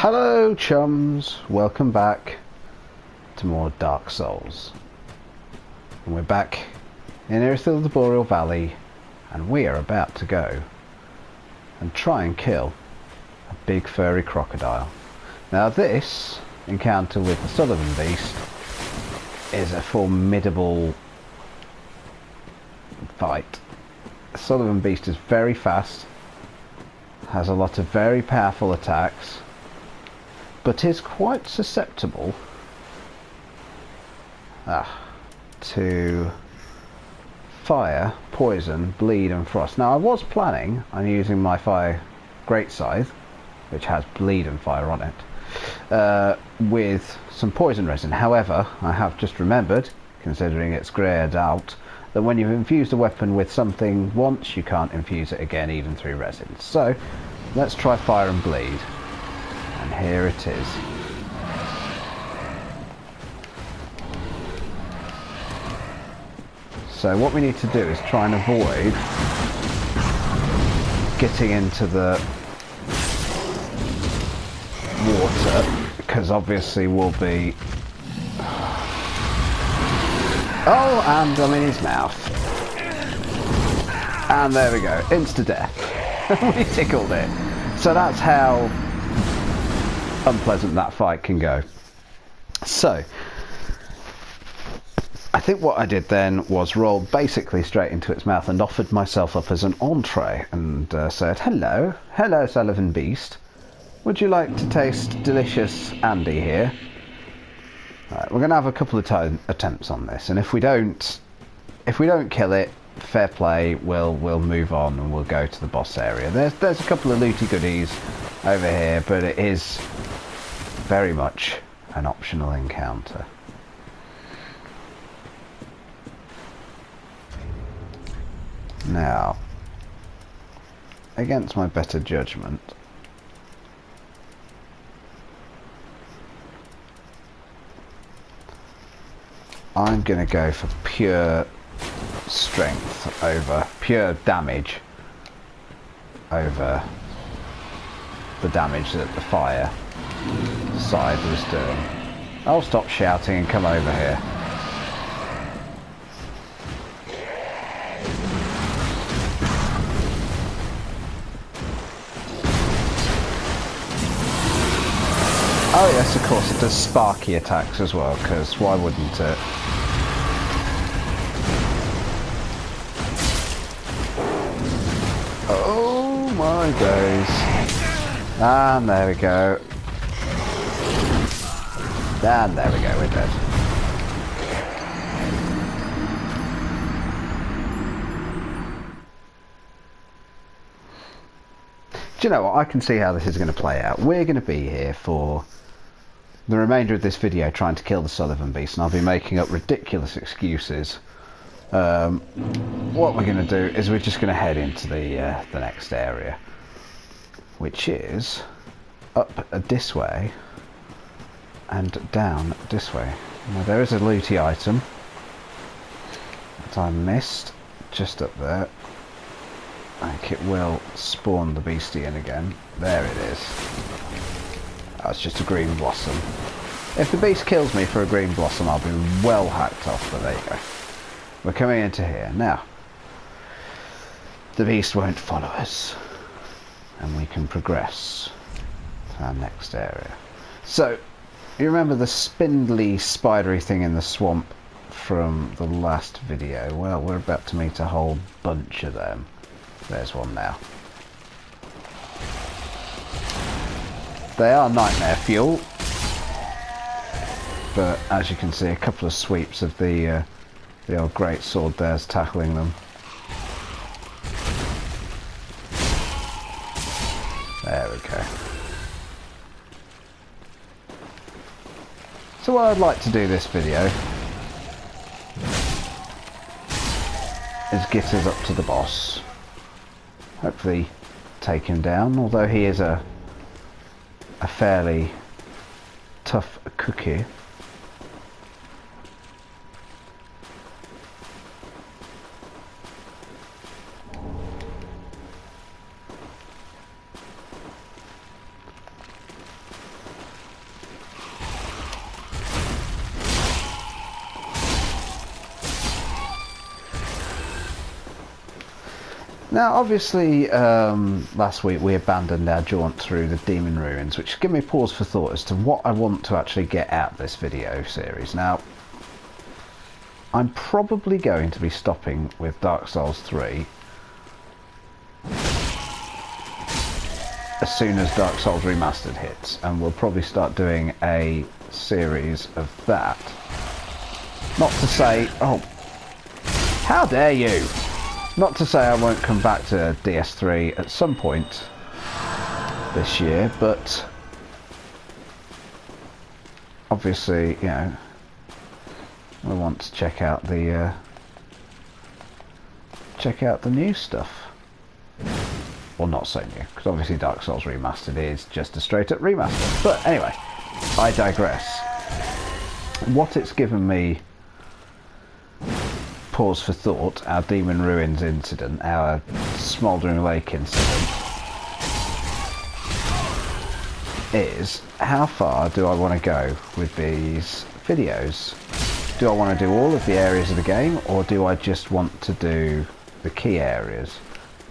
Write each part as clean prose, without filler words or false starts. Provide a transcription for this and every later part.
Hello chums, welcome back to more Dark Souls. And we're back in Irithil the Boreal Valley, and we are about to go and try and kill a big furry crocodile. Now this encounter with the Sullivan Beast is a formidable fight. The Sullivan Beast is very fast, has a lot of very powerful attacks, but is quite susceptible to fire, poison, bleed and frost. Now I was planning on using my fire great scythe, which has bleed and fire on it, with some poison resin. However, I have just remembered, considering it's greyed out, that when you've infused a weapon with something once, you can't infuse it again even through resin. So let's try fire and bleed. And here it is. So what we need to do is try and avoid getting into the water, because obviously we'll be... Oh, and I'm in his mouth. And there we go, insta-death. We tickled it. So that's how unpleasant that fight can go. So I think what I did then was roll basically straight into its mouth and offered myself up as an entree and said, hello Sullivan Beast, would you like to taste delicious Andy here? Right, we're gonna have a couple of attempts on this, and if we don't kill it, fair play, we'll move on and we'll go to the boss area. There's a couple of looty goodies over here, but it is very much an optional encounter. Now, against my better judgment, I'm going to go for pure strength over pure damage over the damage that the fire side was doing. I'll stop shouting and come over here. Oh yes, of course it does sparky attacks as well, because why wouldn't it? Oh my days. And there we go. And there we go, we're dead. Do you know what? I can see how this is going to play out. We're going to be here for the remainder of this video trying to kill the Sullivan Beast, and I'll be making up ridiculous excuses. What we're going to do is we're just going to head into the next area, which is up this way and down this way. Now there is a looty item that I missed just up there. I think it will spawn the beastie in again. There it is. That's just a green blossom. If the beast kills me for a green blossom, I'll be well hacked off, but there you go. We're coming into here. Now, the beast won't follow us, and we can progress to our next area. So, you remember the spindly, spidery thing in the swamp from the last video? Well, we're about to meet a whole bunch of them. There's one now. They are nightmare fuel, but as you can see, a couple of sweeps of the old great sword there's tackling them. There we go. So what I'd like to do this video is get us up to the boss. Hopefully take him down, although he is a fairly tough cookie. Now, obviously, last week we abandoned our jaunt through the Demon Ruins, which gave me pause for thought as to what I want to actually get out of this video series. Now, I'm probably going to be stopping with Dark Souls 3 as soon as Dark Souls Remastered hits, and we'll probably start doing a series of that. Not to say, oh, how dare you! Not to say I won't come back to DS3 at some point this year, but obviously, you know, I want to check out the new stuff. Well, not so new, because obviously Dark Souls Remastered is just a straight up remaster. But anyway, I digress. What it's given me pause for thought, our Demon Ruins incident, our Smouldering Lake incident, is how far do I want to go with these videos? Do I want to do all of the areas of the game, or do I just want to do the key areas?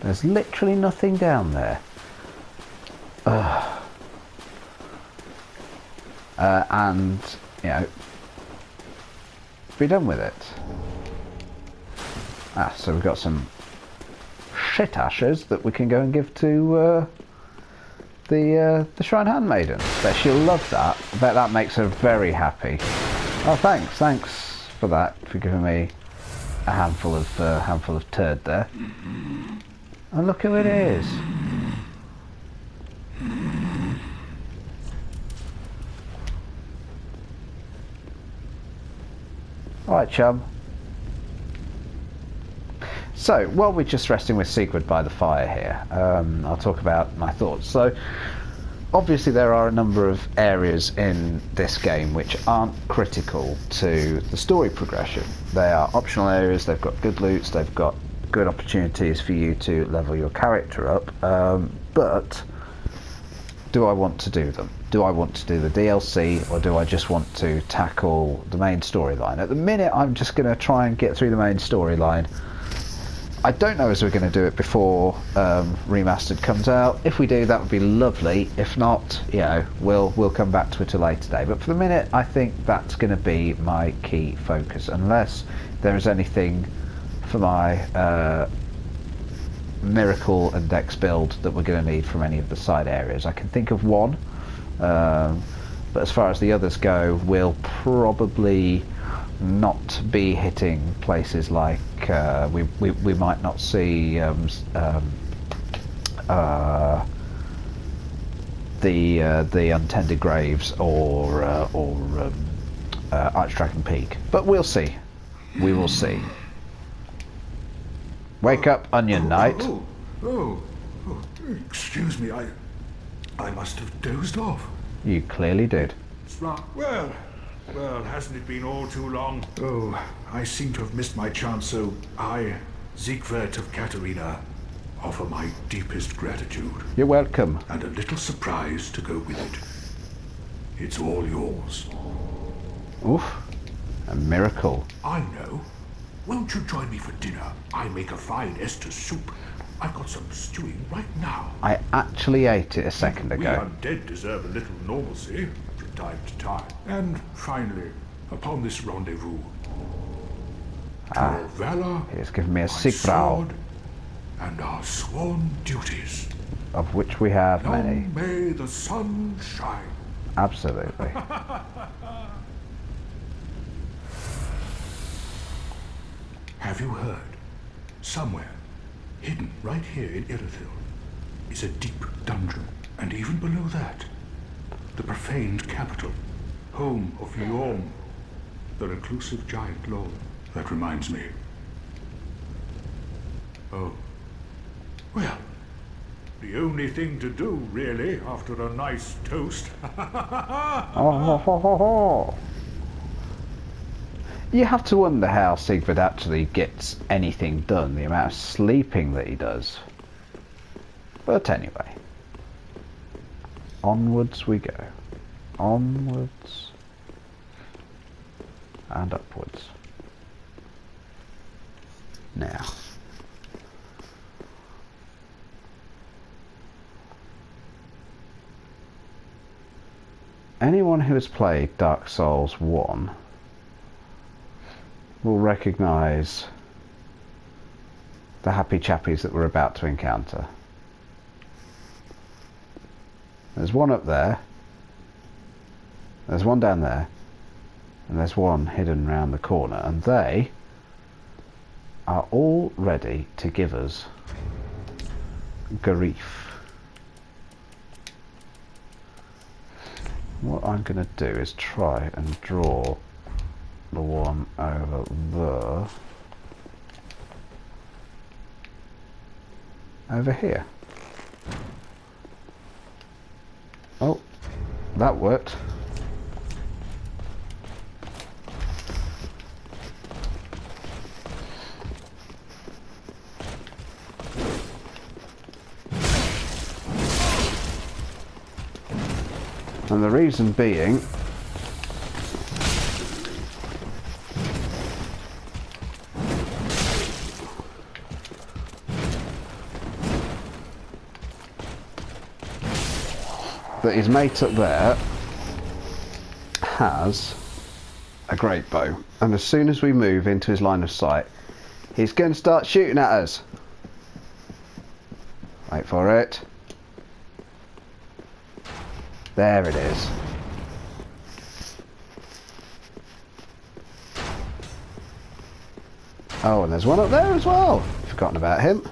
There's literally nothing down there. And, you know, be done with it. So we've got some shit ashes that we can go and give to the Shrine Handmaiden. Bet she'll love that. I bet that makes her very happy. Oh, thanks for that, for giving me a handful of turd there. And look who it is. Alright, chum. So, while we're just resting with Sigurd by the fire here, I'll talk about my thoughts. So, obviously there are a number of areas in this game which aren't critical to the story progression. They are optional areas, they've got good loots, they've got good opportunities for you to level your character up, but do I want to do them? Do I want to do the DLC, or do I just want to tackle the main storyline? At the minute I'm just going to try and get through the main storyline. I don't know as we're going to do it before Remastered comes out. If we do, that would be lovely. If not, you know, we'll come back to it a later day. But for the minute, I think that's going to be my key focus, unless there is anything for my Miracle and Dex build that we're going to need from any of the side areas. I can think of one, but as far as the others go, we'll probably not be hitting places like we might not see the Untended Graves or Archdragon Peak, but we'll see. We will see. Wake up, Onion Knight. Oh, excuse me, I must have dozed off. You clearly did. Well, hasn't it been all too long? Oh, I seem to have missed my chance, so I, Siegward of Katarina, offer my deepest gratitude. You're welcome. And a little surprise to go with it. It's all yours. Oof. A miracle. I know. Won't you join me for dinner? I make a fine Esther soup. I've got some stewing right now. I actually ate it a second ago. We undead deserve a little normalcy from time to time. And finally, upon this rendezvous, to our valor, he's given me a my Sigbrow, sword, and our sworn duties. of which we have many. Long may the sun shine. Absolutely. Have you heard? Somewhere, hidden right here in Irithyll, is a deep dungeon. And even below that, the profaned capital, home of Yhorm, the reclusive giant lord. That reminds me. Oh. Well, the only thing to do, really, after a nice toast. You have to wonder how Sigurd actually gets anything done, the amount of sleeping that he does. But anyway, onwards we go. Onwards and upwards. Now, anyone who has played Dark Souls 1 will recognise the happy chappies that we're about to encounter. There's one up there, there's one down there, and there's one hidden round the corner, and they are all ready to give us grief. What I'm going to do is try and draw the one over there over here. Oh, that worked. And the reason being that his mate up there has a great bow, and as soon as we move into his line of sight, he's going to start shooting at us. Wait for it. There it is. Oh, and there's one up there as well. Forgotten about him.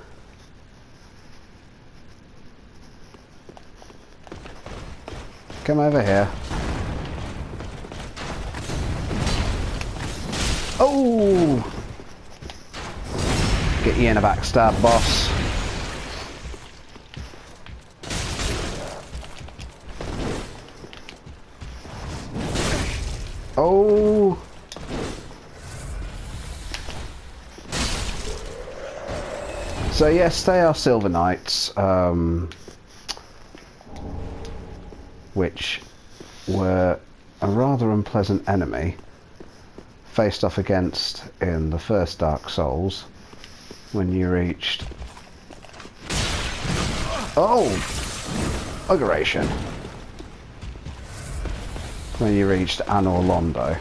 Come over here. Oh! Get you in a backstab, boss. Oh! So yes, they are Silver Knights, which were a rather unpleasant enemy faced off against in the first Dark Souls when you reached... Oh! Aggravation. When you reached Anor Londo.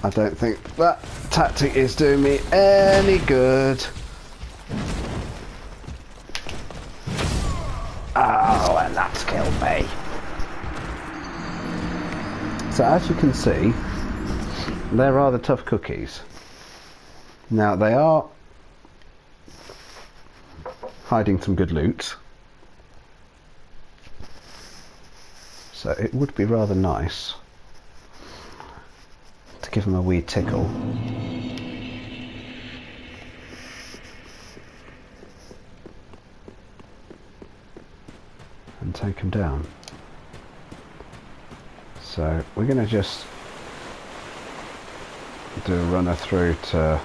I don't think that tactic is doing me any good. Oh, and that's killed me. So as you can see, they're rather tough cookies. Now they are hiding some good loot, so it would be rather nice to give them a wee tickle. And take them down. So we're going to just do a runner through to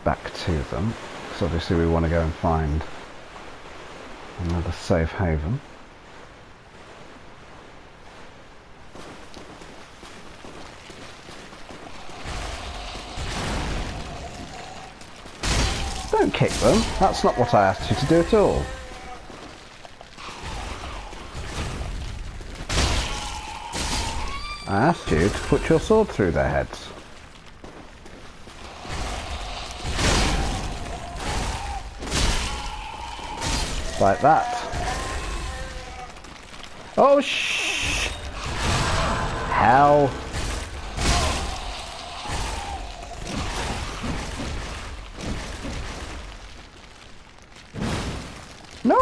back to them, because obviously we want to go and find another safe haven. Don't kick them, that's not what I asked you to do at all. I asked you to put your sword through their heads. Like that. Oh, shh! Hell. No!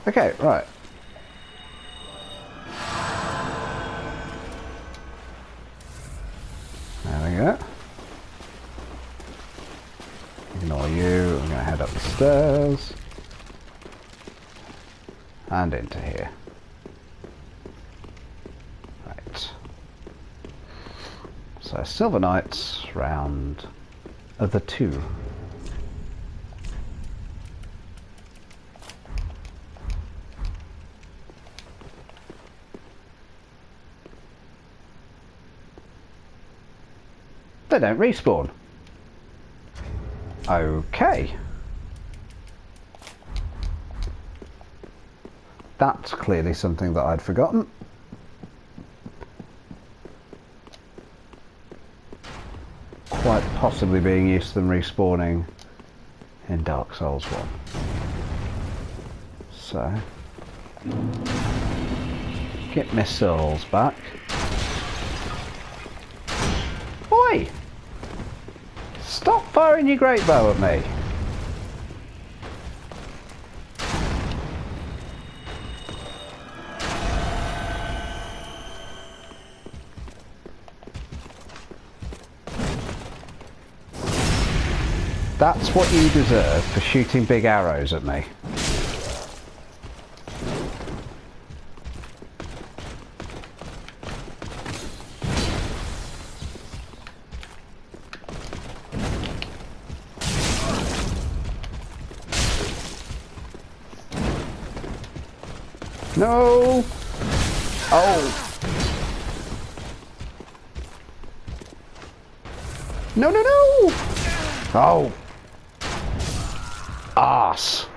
Okay, right. There we go. Ignore you. I'm going to head up the stairs and into here. Right. So Silver Knights round the 2. They don't respawn. Okay. That's clearly something that I'd forgotten. Quite possibly being used to them respawning in Dark Souls 1. So, get my souls back. Oi! Stop firing your great bow at me! That's what you deserve for shooting big arrows at me. No! Oh! No, no, no! Oh! Arse!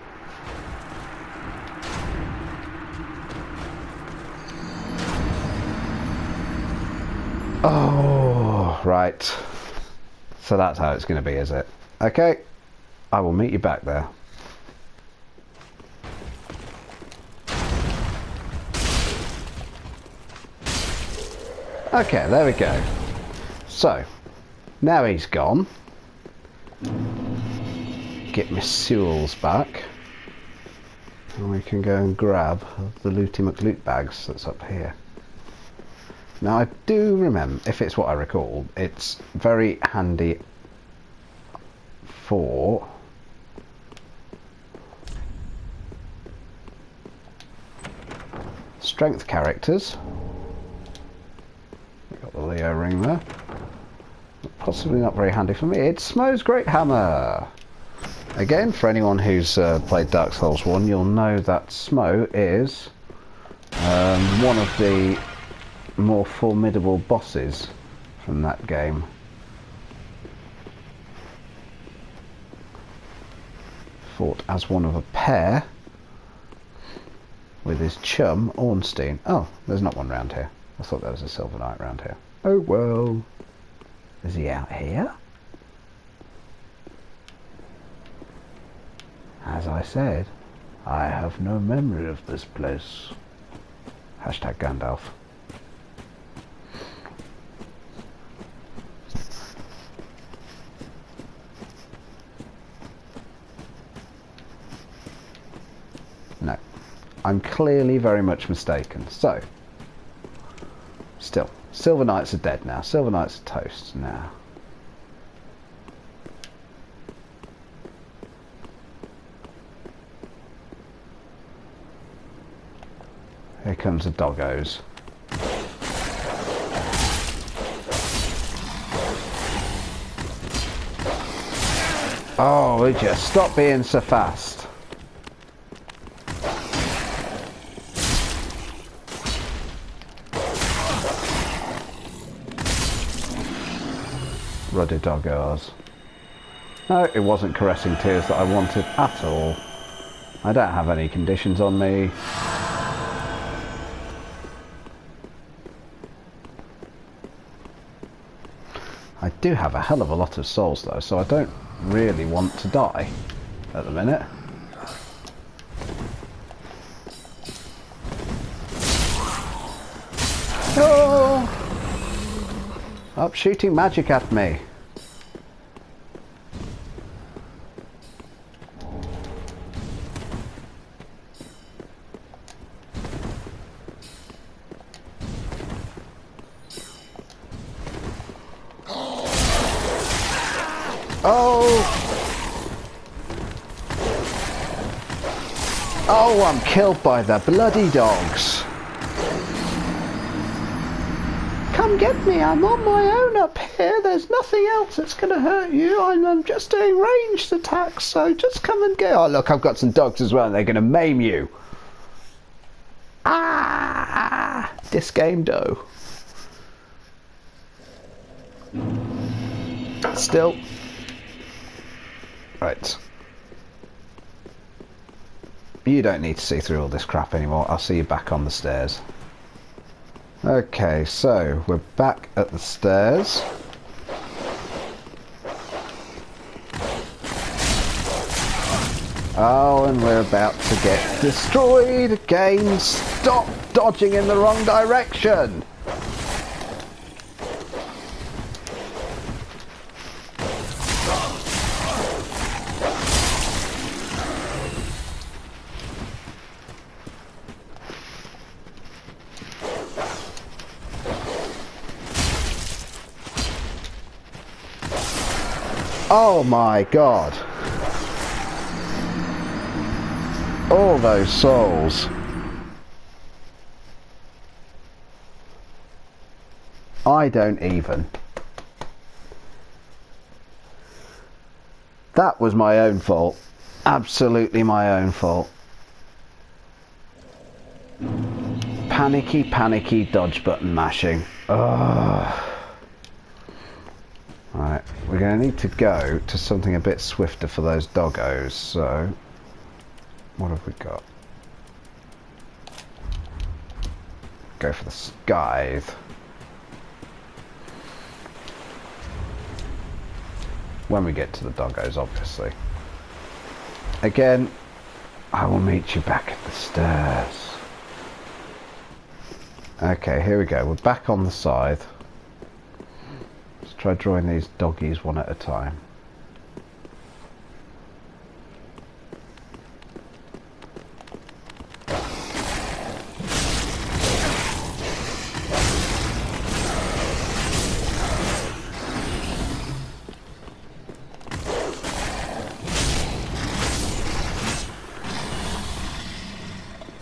Oh, right. So that's how it's going to be, is it? Okay. I will meet you back there. Okay, there we go. So, now he's gone. Get my Sewells back. And we can go and grab the Looty McLoot bags that's up here. Now I do remember, if it's what I recall, it's very handy for strength characters. Got the Leo ring there. Possibly not very handy for me. It's Smo's Great Hammer. Again, for anyone who's played Dark Souls 1, you'll know that Smo is one of the more formidable bosses from that game. Fought as one of a pair with his chum, Ornstein. Oh, there's not one round here. I thought there was a Silver Knight round here. Oh well. Is he out here? As I said, I have no memory of this place. Hashtag Gandalf. No. I'm clearly very much mistaken. So, still, Silver Knights are dead now. Silver Knights are toast now. Here comes the doggos. Oh, would you stop being so fast? Ruddy doggos. No, it wasn't caressing tears that I wanted at all. I don't have any conditions on me. I do have a hell of a lot of souls though, so I don't really want to die at the minute. Oh! Stop shooting magic at me. Oh! Oh, I'm killed by the bloody dogs. Come get me, I'm on my own up here. There's nothing else that's going to hurt you. I'm just doing ranged attacks, so just come and get... Oh, look, I've got some dogs as well, and they're going to maim you. Ah! This game, though. still. Right. You don't need to see through all this crap anymore. I'll see you back on the stairs. Okay, so we're back at the stairs. Oh, and we're about to get destroyed again. Stop dodging in the wrong direction. Oh my god. All those souls. I don't even. That was my own fault. Absolutely my own fault. Panicky dodge button mashing. Ugh. Right, we're going to need to go to something a bit swifter for those doggos, so what have we got? Go for the scythe. When we get to the doggos, obviously. Again, I will meet you back at the stairs. Okay, here we go. We're back on the scythe. Let's try drawing these doggies one at a time.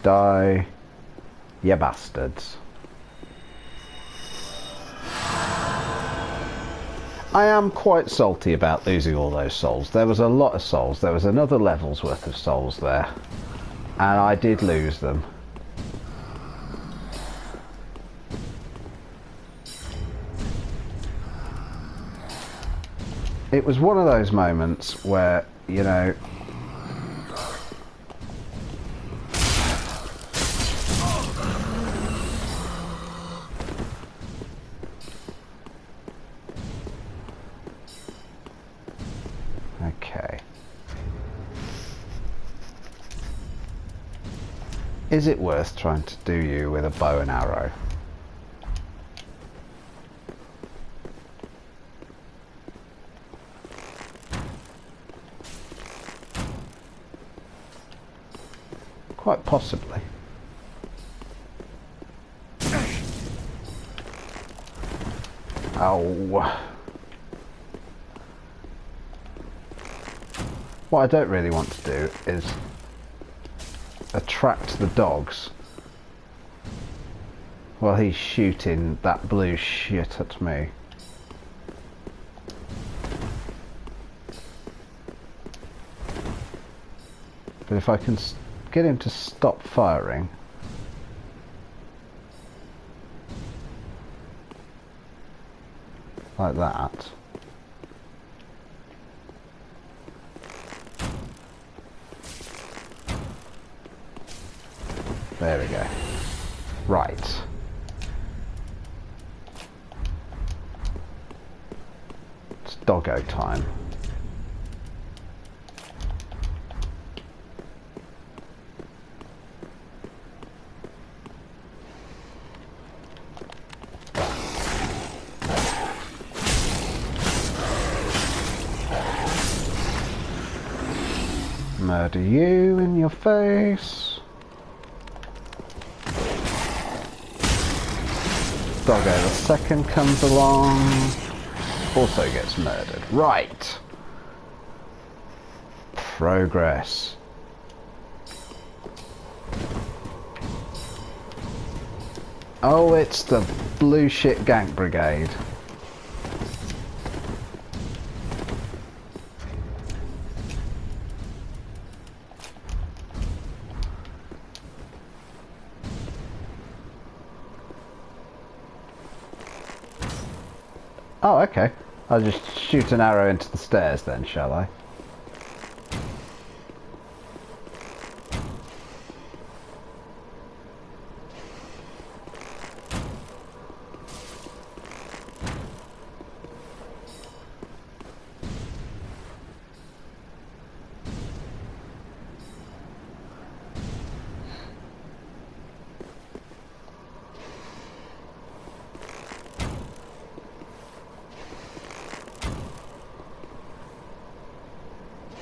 Die, you bastards. I am quite salty about losing all those souls. There was a lot of souls. There was another level's worth of souls there. And I did lose them. It was one of those moments where, you know, okay. Is it worth trying to do you with a bow and arrow? Quite possibly. Ow. What I don't really want to do is attract the dogs while he's shooting that blue shit at me. But if I can get him to stop firing, like that, there we go. Right. It's doggo time. Murder you in your face. Doggo the second comes along, also gets murdered. Right. Progress. Oh, it's the blue shit gank brigade. Oh, okay. I'll just shoot an arrow into the stairs then, shall I?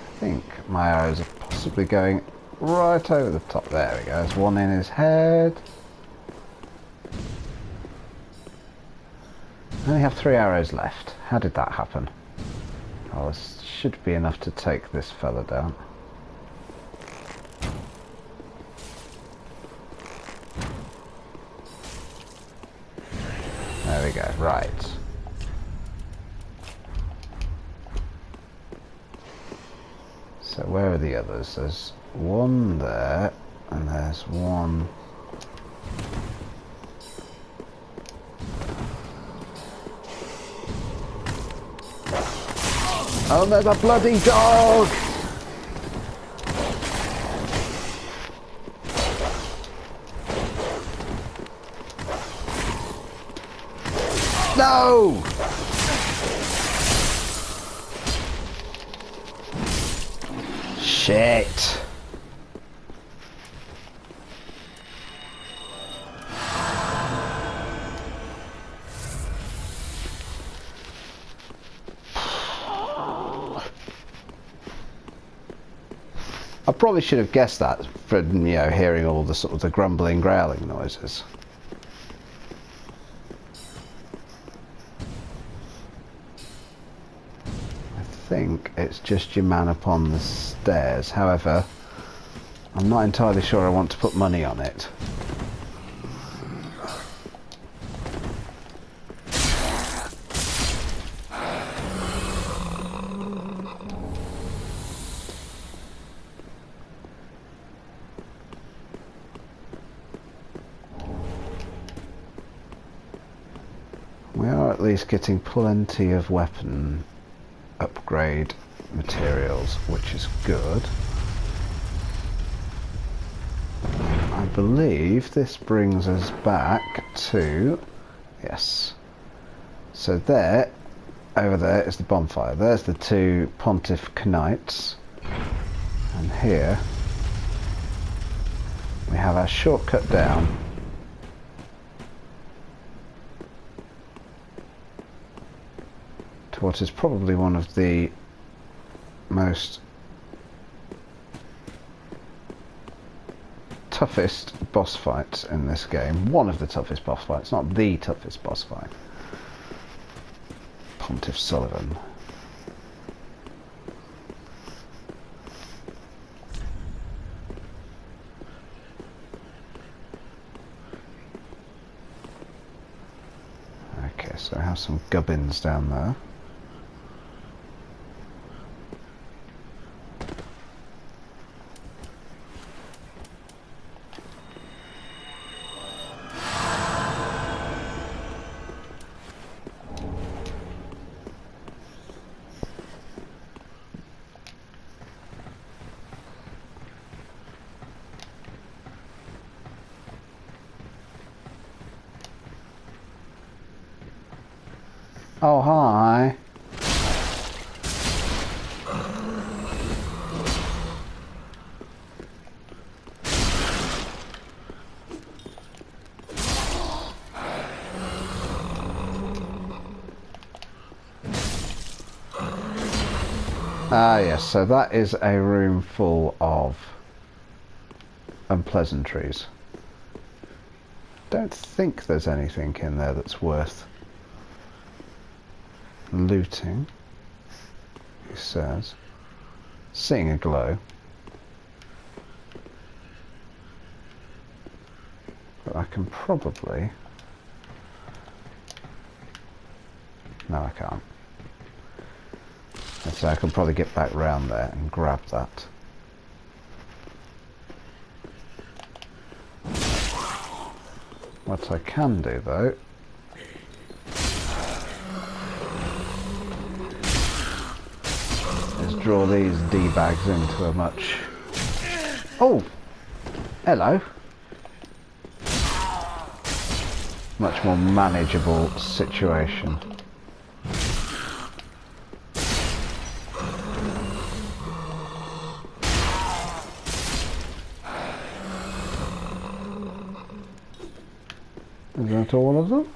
I think my arrows are possibly going right over the top. There we go. There's one in his head. I only have 3 arrows left. How did that happen? Oh, this should be enough to take this fella down. There we go. Right. So where are the others? There's one there, and there's one... Oh, there's a bloody dog! No! Shit. I probably should have guessed that from, you know, hearing all the sort of the grumbling, growling noises. I think it's just your man upon the stairs. However, I'm not entirely sure I want to put money on it. We are at least getting plenty of weapon upgrade materials, which is good. I believe this brings us back to... yes. So there, over there is the bonfire. There's the 2 Pontiff Knights. And here we have our shortcut down. To what is probably one of the most toughest boss fights in this game. One of the toughest boss fights, not the toughest boss fight. Pontiff Sullivan. Okay, so I have some gubbins down there. Oh, hi. Ah, yes, so that is a room full of unpleasantries. Don't think there's anything in there that's worth looting, he says, seeing a glow. But I can probably... no, I can't. So I can probably get back round there and grab that. What I can do though draw these D-bags into a much... Oh! Hello. Much more manageable situation. Is that all of them?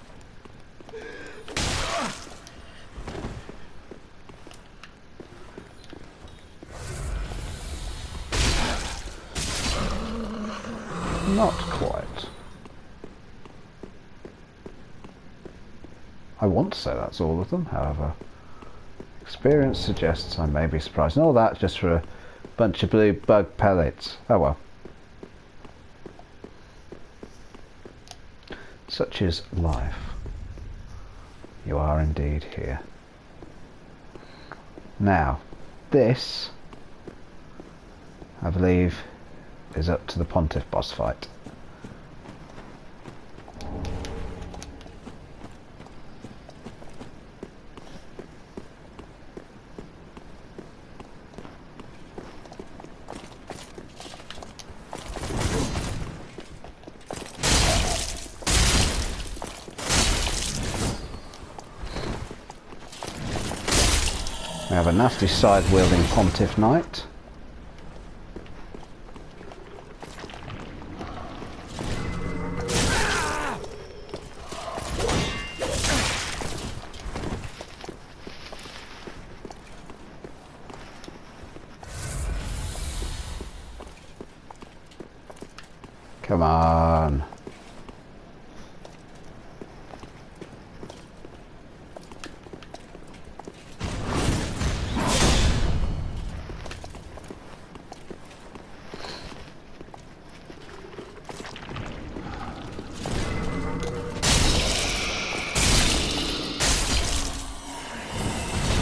Not quite. I want to say that's all of them, however. Experience suggests I may be surprised. And all that just for a bunch of blue bug pellets. Oh well. Such is life. You are indeed here. Now, this, I believe, is up to the Pontiff boss fight. We have a nasty side-wielding Pontiff Knight. Come on.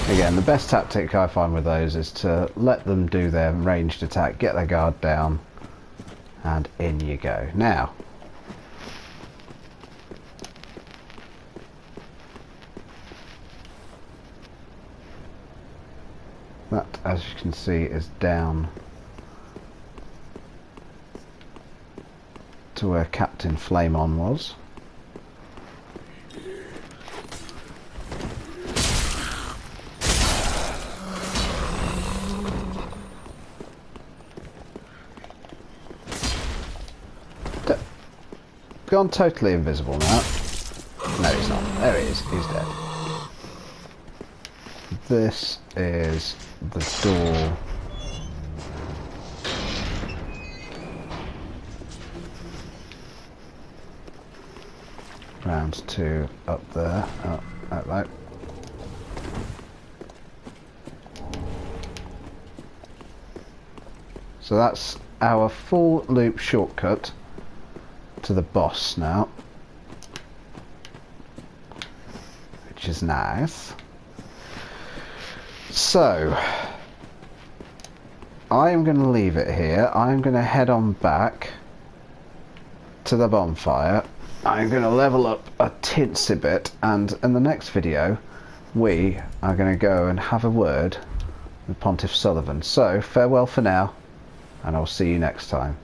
Again, the best tactic I find with those is to let them do their ranged attack, get their guard down, and in you go. Now, that, as you can see, is down to where Captain Flamon was. Gone totally invisible now. No, he's not. There he is. He's dead. This is the door. Round to up there. Oh, hello. So that's our full loop shortcut to the boss now, which is nice. So I am going to leave it here. I'm going to head on back to the bonfire. I'm going to level up a tinsy bit, and in the next video we are going to go and have a word with Pontiff Sullivan. So farewell for now, and I'll see you next time.